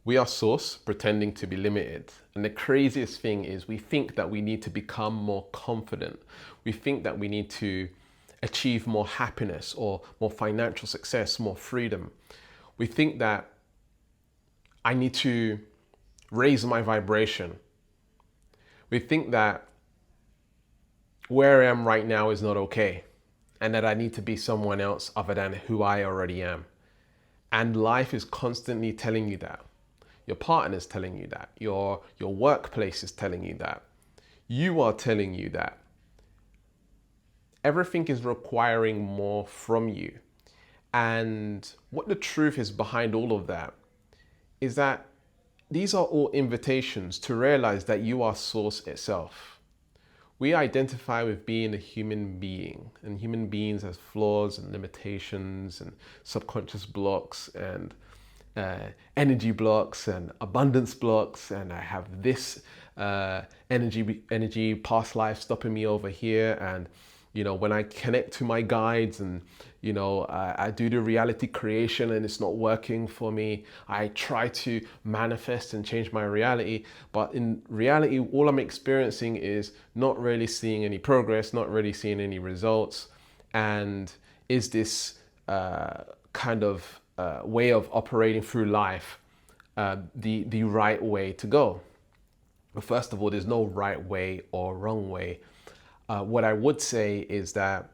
We are source pretending to be limited. And the craziest thing is we think that we need to become more confident. We think that we need to achieve more happiness or more financial success, more freedom. We think that I need to raise my vibration. We think that where I am right now is not okay and that I need to be someone else other than who I already am. And life is constantly telling you that. Your partner is telling you that. Your workplace is telling you that. You are telling you that. Everything is requiring more from you. And what the truth is behind all of that is that these are all invitations to realize that you are source itself. We identify with being a human being, and human beings has flaws and limitations and subconscious blocks and energy blocks and abundance blocks, and I have this energy past life stopping me over here. And when I connect to my guides and I do the reality creation and it's not working for me, I try to manifest and change my reality, but in reality all I'm experiencing is not really seeing any progress, not really seeing any results. And is this kind of way of operating through life the right way to go? But first of all, there's no right way or wrong way. What I would say is that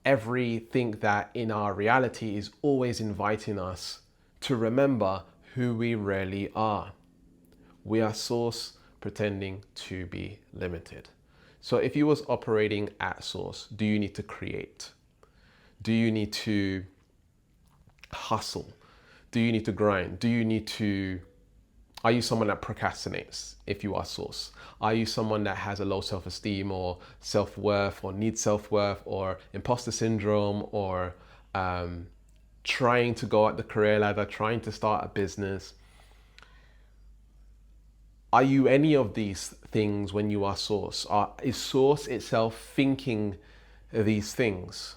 everything that in our reality is always inviting us to remember who we really are. We are source pretending to be limited. So if you was operating at source, do you need to create? Do you need to hustle? Do you need to grind? Are you someone that procrastinates if you are source? Are you someone that has a low self-esteem or self-worth or needs self-worth or imposter syndrome or trying to go up the career ladder, trying to start a business? Are you any of these things when you are source? Is source itself thinking these things?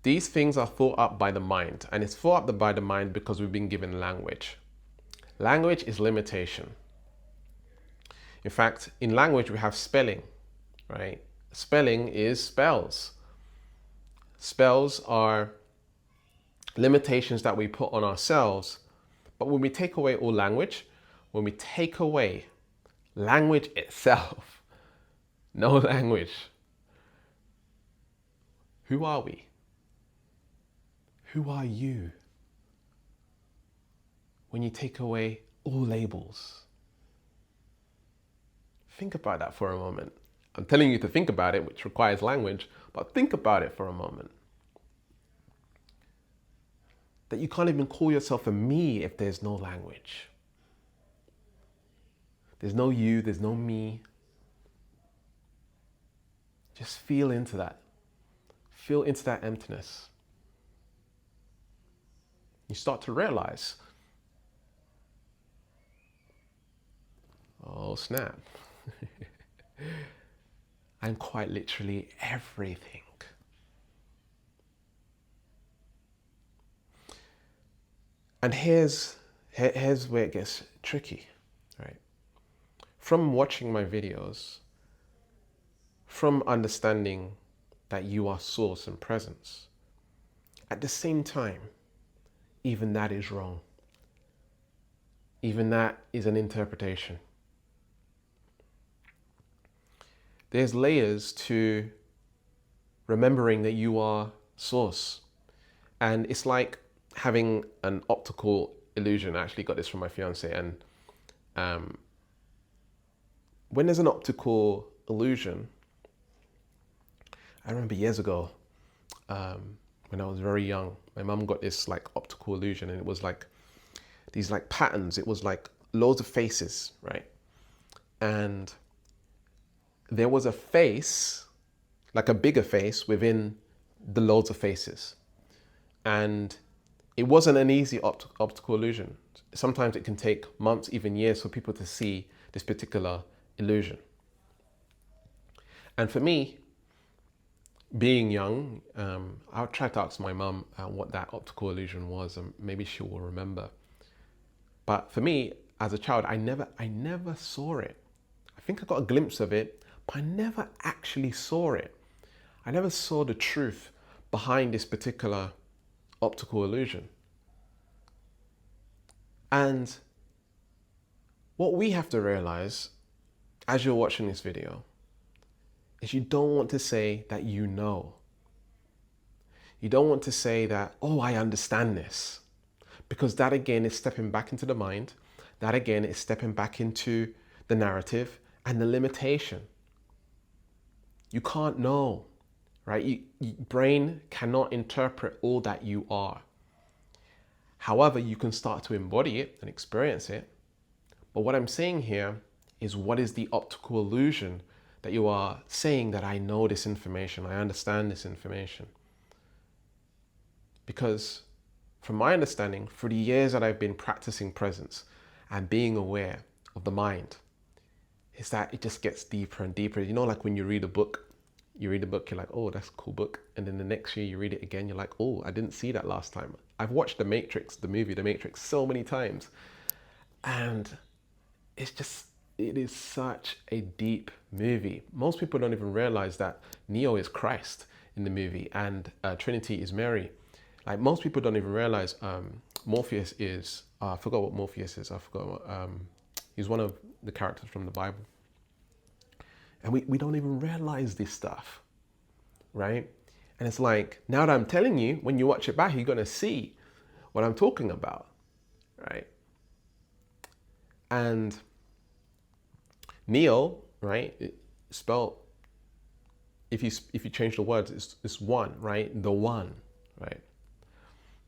These things are thought up by the mind, and it's thought up by the mind because we've been given language. Language is limitation. In fact, in language we have spelling, right? Spelling is spells. Spells are limitations that we put on ourselves. But when we take away all language, when we take away language itself, no language, who are we? Who are you? When you take away all labels. Think about that for a moment. I'm telling you to think about it, which requires language, but think about it for a moment. That you can't even call yourself a me if there's no language. There's no you, there's no me. Just feel into that. Feel into that emptiness. You start to realize, oh snap, I'm quite literally everything. And here's where it gets tricky, right? From watching my videos, from understanding that you are source and presence, at the same time, even that is wrong. Even that is an interpretation. There's layers to remembering that you are source. And it's like having an optical illusion. I actually got this from my fiance. And when there's an optical illusion, I remember years ago, when I was very young, my mum got this like optical illusion, and it was like these like patterns. It was like loads of faces, right? And there was a face, like a bigger face within the loads of faces. And it wasn't an easy optical illusion. Sometimes it can take months, even years for people to see this particular illusion. And for me, being young, I'll try to ask my mum what that optical illusion was, and maybe she will remember. But for me, as a child, I never saw it. I think I got a glimpse of it, but I never actually saw it. I never saw the truth behind this particular optical illusion. And what we have to realize as you're watching this video is you don't want to say that you know. You don't want to say that, oh, I understand this. Because that again is stepping back into the mind. That again is stepping back into the narrative and the limitation. You can't know, right? Your brain cannot interpret all that you are. However, you can start to embody it and experience it. But what I'm saying here is, what is the optical illusion that you are saying that I know this information, I understand this information? Because from my understanding, for the years that I've been practicing presence and being aware of the mind, is that it just gets deeper and deeper. You know, like when you read a book, you're like, oh, that's a cool book. And then the next year you read it again, you're like, oh, I didn't see that last time. I've watched The movie The Matrix so many times. And it is such a deep movie. Most people don't even realize that Neo is Christ in the movie and Trinity is Mary. Like, most people don't even realize Morpheus is, I forgot what Morpheus is. He's one of the characters from the Bible. And we don't even realize this stuff, right? And it's like, now that I'm telling you, when you watch it back, you're going to see what I'm talking about, right? And Neo, right, spelled, if you change the words, it's one, right? The one, right?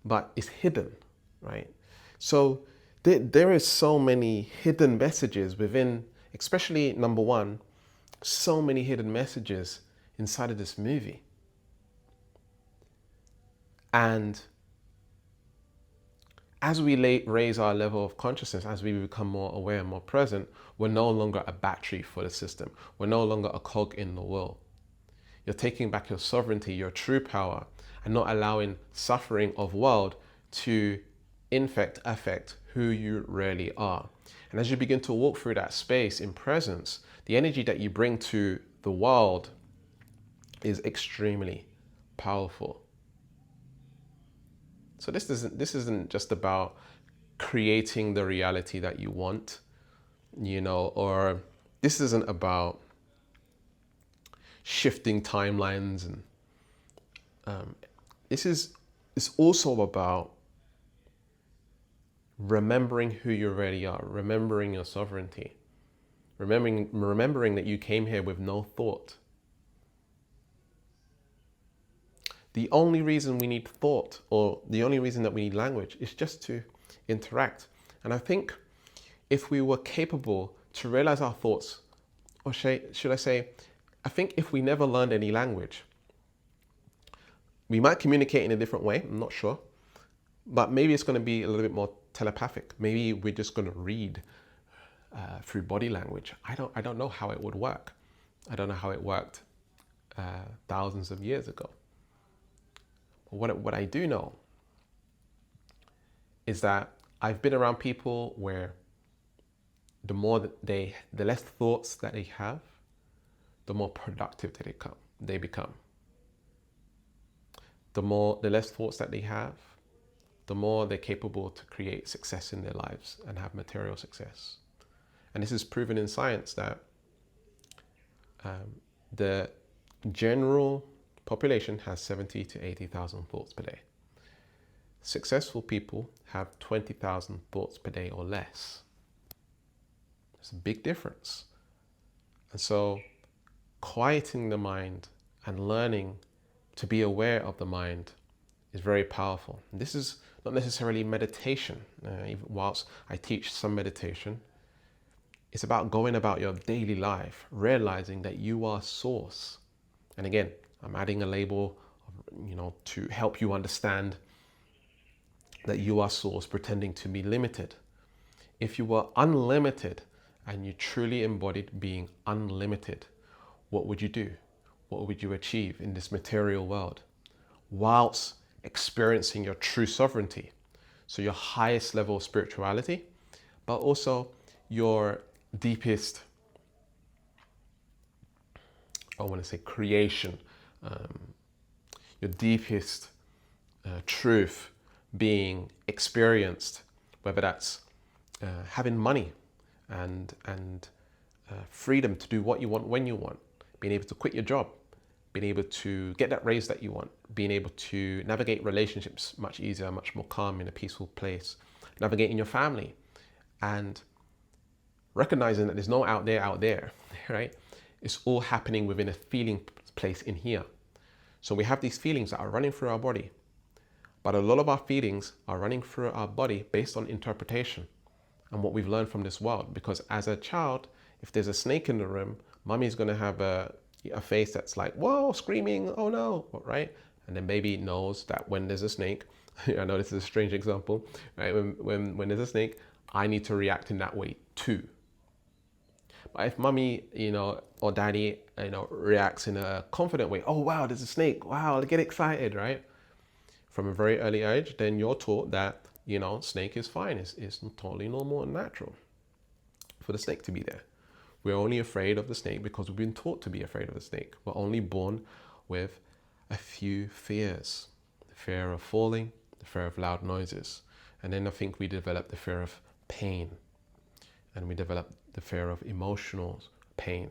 But it's hidden, right? So there is so many hidden messages within, especially number one, so many hidden messages inside of this movie. And as we raise our level of consciousness, as we become more aware and more present, we're no longer a battery for the system. We're no longer a cog in the wheel. You're taking back your sovereignty, your true power, and not allowing suffering of world to affect who you really are. And as you begin to walk through that space in presence, the energy that you bring to the world is extremely powerful. So this isn't just about creating the reality that you want, or this isn't about shifting timelines, and it's also about remembering who you really are, remembering your sovereignty, remembering that you came here with no thought. The only reason we need thought, or the only reason that we need language, is just to interact. And I think if we were capable to realize our thoughts, or should I say, I think if we never learned any language, we might communicate in a different way, I'm not sure. But maybe it's going to be a little bit more telepathic. Maybe we're just going to read through body language. I don't know how it would work. I don't know how it worked thousands of years ago. What I do know is that I've been around people where the less thoughts that they have, the more productive they become. The less thoughts that they have, the more they're capable to create success in their lives and have material success. And this is proven in science that the general population has 70 to 80,000 thoughts per day. Successful people have 20,000 thoughts per day or less. It's a big difference. And so quieting the mind and learning to be aware of the mind is very powerful. This is not necessarily meditation. Even whilst I teach some meditation, it's about going about your daily life, realizing that you are source. And again, I'm adding a label, to help you understand that you are source, pretending to be limited. If you were unlimited and you truly embodied being unlimited, what would you do? What would you achieve in this material world whilst experiencing your true sovereignty? So your highest level of spirituality but also your deepest, I want to say creation, your deepest truth being experienced, whether that's having money and freedom to do what you want when you want, being able to quit your job, being able to get that raise that you want, being able to navigate relationships much easier, much more calm in a peaceful place, navigating your family, and recognizing that there's no out there, right? It's all happening within a feeling place in here. So we have these feelings that are running through our body, but a lot of our feelings are running through our body based on interpretation and what we've learned from this world. Because as a child, if there's a snake in the room, mummy's going to have a face that's like, whoa, screaming, oh no, right? And then baby knows that when there's a snake, I know this is a strange example, right? When there's a snake, I need to react in that way too. But if mummy, or daddy, reacts in a confident way, oh wow, there's a snake, wow, get excited, right? From a very early age, then you're taught that, snake is fine, it's totally normal and natural for the snake to be there. We're only afraid of the snake because we've been taught to be afraid of the snake. We're only born with a few fears. The fear of falling, the fear of loud noises. And then I think we develop the fear of pain. And we develop the fear of emotional pain.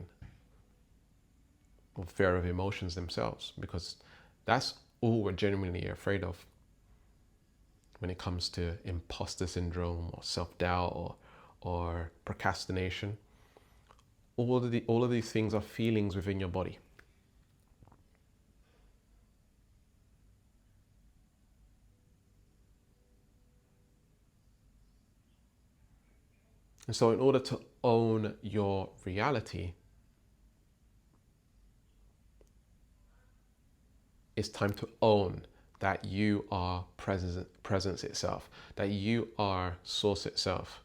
Or fear of emotions themselves. Because that's all we're genuinely afraid of when it comes to imposter syndrome or self-doubt or procrastination. All of these things are feelings within your body. And so in order to own your reality, it's time to own that you are presence itself, that you are source itself.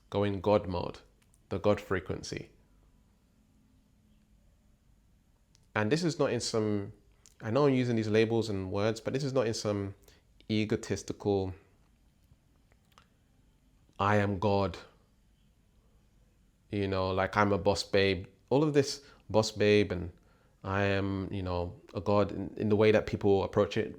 Go in God mode, the God frequency. And this is not in some, I know I'm using these labels and words, but this is not in some egotistical, I am God, like I'm a boss babe. All of this boss babe and I am, a God in the way that people approach it.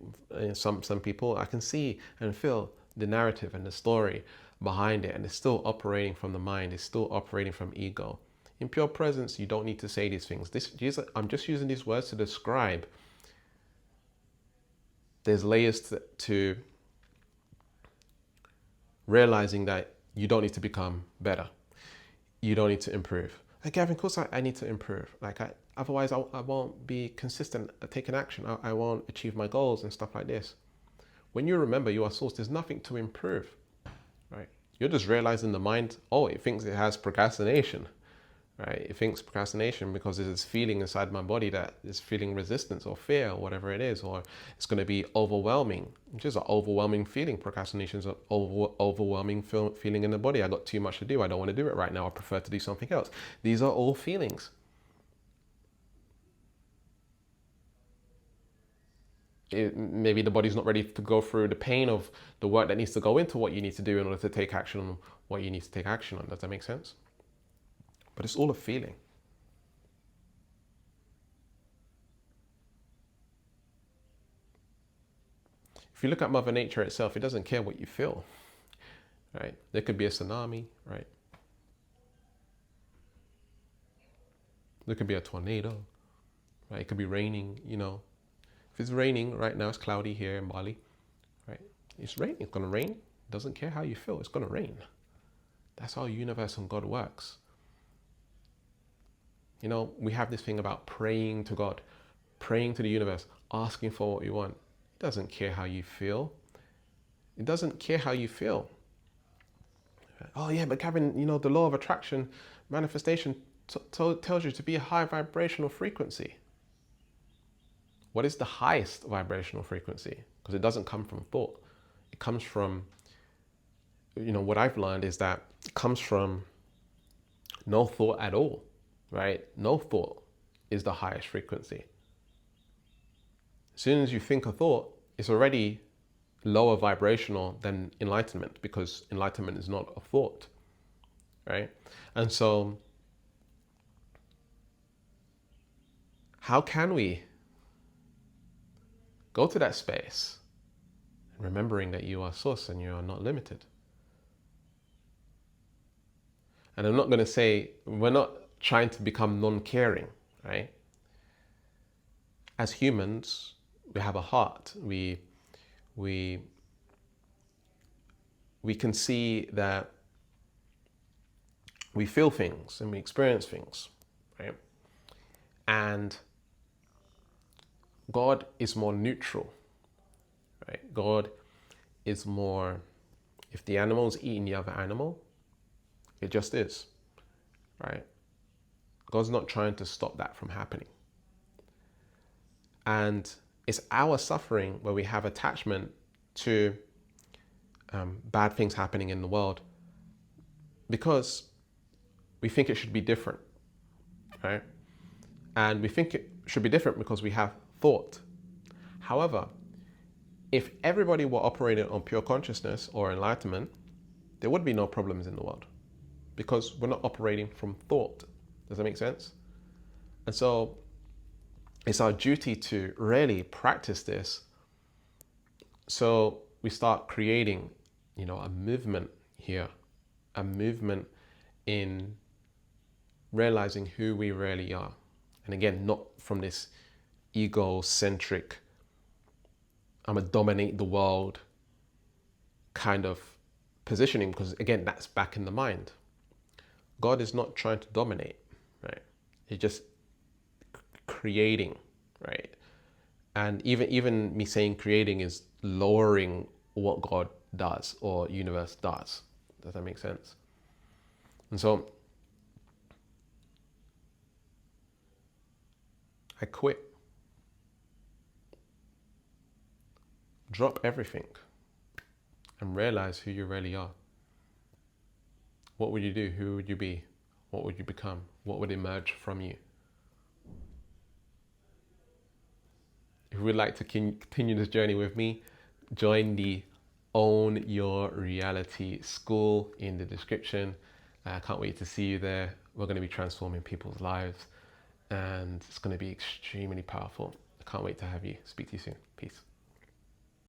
Some people, I can see and feel the narrative and the story behind it, and it's still operating from the mind. It's still operating from ego. In pure presence, you don't need to say these things. I'm just using these words to describe. There's layers to realizing that you don't need to become better. You don't need to improve. Like, Gavin, of course I need to improve. Otherwise I won't be consistent at taking action. I won't achieve my goals and stuff like this. When you remember you are source, there's nothing to improve, right? You're just realizing the mind, it thinks it has procrastination, right? It thinks procrastination because there's this feeling inside my body that is feeling resistance or fear or whatever it is, or it's going to be overwhelming, which is an overwhelming feeling. Procrastination is an overwhelming feeling in the body. I got too much to do. I don't want to do it right now. I prefer to do something else. These are all feelings. Maybe the body's not ready to go through the pain of the work that needs to go into what you need to do in order to take action on what you need to take action on. Does that make sense? But it's all a feeling. If you look at Mother Nature itself, it doesn't care what you feel, right? There could be a tsunami, right? There could be a tornado, right? It could be raining, If it's raining right now, it's cloudy here in Bali, right? It's raining, it's gonna rain. It doesn't care how you feel, it's gonna rain. That's how universe and God works. We have this thing about praying to God, praying to the universe, asking for what you want. It doesn't care how you feel. It doesn't care how you feel. Oh yeah, but Gavin, the law of attraction, manifestation tells you to be a high vibrational frequency. What is the highest vibrational frequency? Because it doesn't come from thought. It comes from, what I've learned is that it comes from no thought at all, right? No thought is the highest frequency. As soon as you think a thought, it's already lower vibrational than enlightenment, because enlightenment is not a thought, right? And so how can we go to that space, remembering that you are source and you are not limited? And I'm not going to say, we're not trying to become non-caring, right? As humans, we have a heart. We can see that we feel things and we experience things, right? And God is more neutral, right? God is more, if the animal's eating the other animal, it just is, right? God's not trying to stop that from happening. And it's our suffering where we have attachment to bad things happening in the world because we think it should be different, right? And we think it should be different because we have thought. However, if everybody were operating on pure consciousness or enlightenment, there would be no problems in the world because we're not operating from thought. Does that make sense? And so it's our duty to really practice this. So we start creating, a movement here, a movement in realizing who we really are. And again, not from this egocentric, I'm gonna dominate the world kind of positioning, because again, that's back in the mind. God is not trying to dominate, right? He's just creating, right? And even me saying creating is lowering what God does or universe does. Does that make sense? And so I quit. Drop everything and realize who you really are. What would you do? Who would you be? What would you become? What would emerge from you? If you would like to continue this journey with me, join the Own Your Reality School in the description. I can't wait to see you there. We're going to be transforming people's lives and it's going to be extremely powerful. I can't wait to have you. Speak to you soon. Peace.